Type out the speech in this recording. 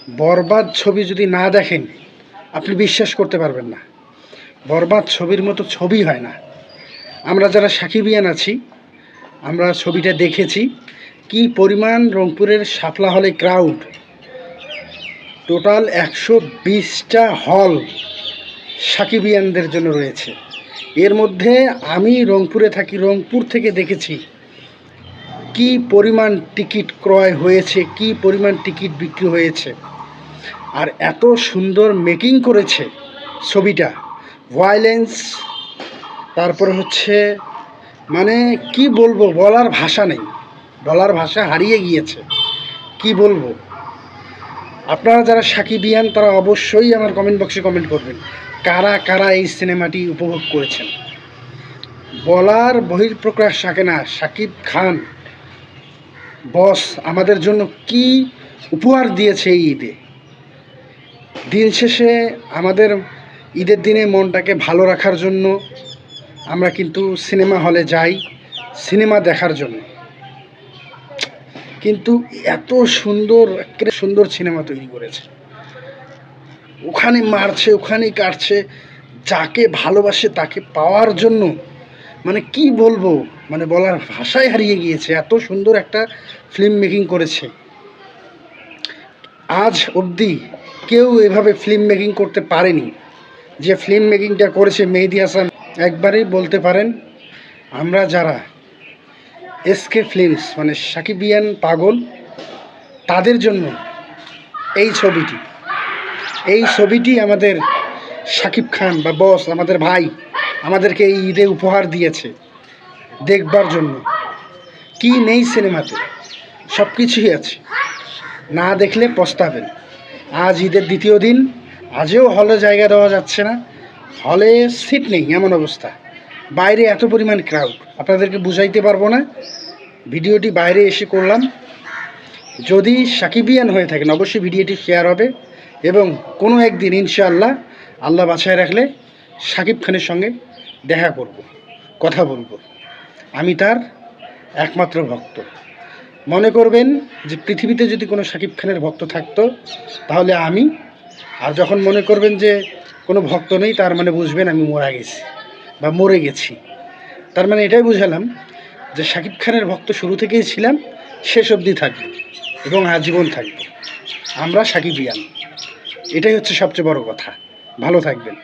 বরবাদ ছবি যদি না দেখেন আপনি বিশ্বাস করতে পারবেন না। বরবাদ ছবির মতো ছবি হয় না। আমরা যারা সাকিবিয়ান আছি আমরা ছবিটা দেখেছি। কি পরিমাণ রংপুরের শাপলা হলে ক্রাউড, টোটাল 120টা হল সাকিবিয়ানদের জন্য রয়েছে। এর মধ্যে আমি রংপুরে থাকি, রংপুর থেকে দেখেছি কি পরিমাণ টিকিট ক্রয় হয়েছে, কি পরিমাণ টিকিট বিক্রি হয়েছে। আর এত সুন্দর মেকিং করেছে ছবিটা, ভায়োলেন্স, তারপরে হচ্ছে মানে কি বলবো, বলার ভাষা নেই, বলার ভাষা হারিয়ে গিয়েছে। কি বলবো, আপনারা যারা সাকিবিয়ান তারা অবশ্যই আমার কমেন্ট বক্সে কমেন্ট করবেন কারা কারা এই সিনেমাটি উপভোগ করেছেন। বলার বহিঃপ্রকাশ থাকে না। শাকিব খান বস আমাদের জন্য কি উপহার দিয়েছে এই ঈদে। দিন শেষে আমাদের ঈদের দিনে মনটাকে ভালো রাখার জন্য আমরা কিন্তু সিনেমা হলে যাই সিনেমা দেখার জন্য, কিন্তু এত সুন্দর সুন্দর সিনেমা তৈরি করেছে। ওখানে মারছে, ওখানে কাটছে, যাকে ভালোবাসে তাকে পাওয়ার জন্য মানে কি বলবো, মানে বলার ভাষায় হারিয়ে গিয়েছে। এত সুন্দর একটা ফিল্ম মেকিং করেছে। আজ অবধি কেউ এভাবে ফিল্ম মেকিং করতে পারেনি যে ফিল্ম মেকিংটা করেছে মেহেদী হাসান। একবারেই বলতে পারেন আমরা যারা এসকে ফিল্মস মানে সাকিবিয়ান পাগল তাদের জন্য এই ছবিটি আমাদের শাকিব খান বা বস আমাদের ভাই আমাদেরকে এই ঈদে উপহার দিয়েছে দেখবার জন্য। কি নেই সিনেমাতে, সব কিছুই আছে, না দেখলে পস্তাবেন। আজ ঈদের দ্বিতীয় দিন, আজও হলে জায়গা দেওয়া যাচ্ছে না, হলে সিট নেই, এমন অবস্থা। বাইরে এত পরিমাণ ক্রাউড আপনাদেরকে বুঝাইতে পারবো না। ভিডিওটি বাইরে এসে করলাম। যদি সাকিবিয়ান হয়ে থাকেন অবশ্যই ভিডিওটি শেয়ার হবে এবং কোনো একদিন ইনশাআল্লাহ আল্লাহ বাছায় রাখলে শাকিব খানের সঙ্গে দেখা করব, কথা বলবো। আমি তার একমাত্র ভক্ত। মনে করবেন যে পৃথিবীতে যদি কোনো শাকিব খানের ভক্ত থাকতো তাহলে আমি, আর যখন মনে করবেন যে কোনো ভক্ত নেই তার মানে বুঝবেন আমি মারা গেছি বা মরে গেছি। তার মানে এটাই বুঝালাম যে শাকিব খানের ভক্ত শুরু থেকেই ছিলাম, শেষ অবধি থাকবো এবং আজীবন থাকবো। আমরা সাকিবিয়ান, এটাই হচ্ছে সবচেয়ে বড় কথা। ভালো থাকবেন।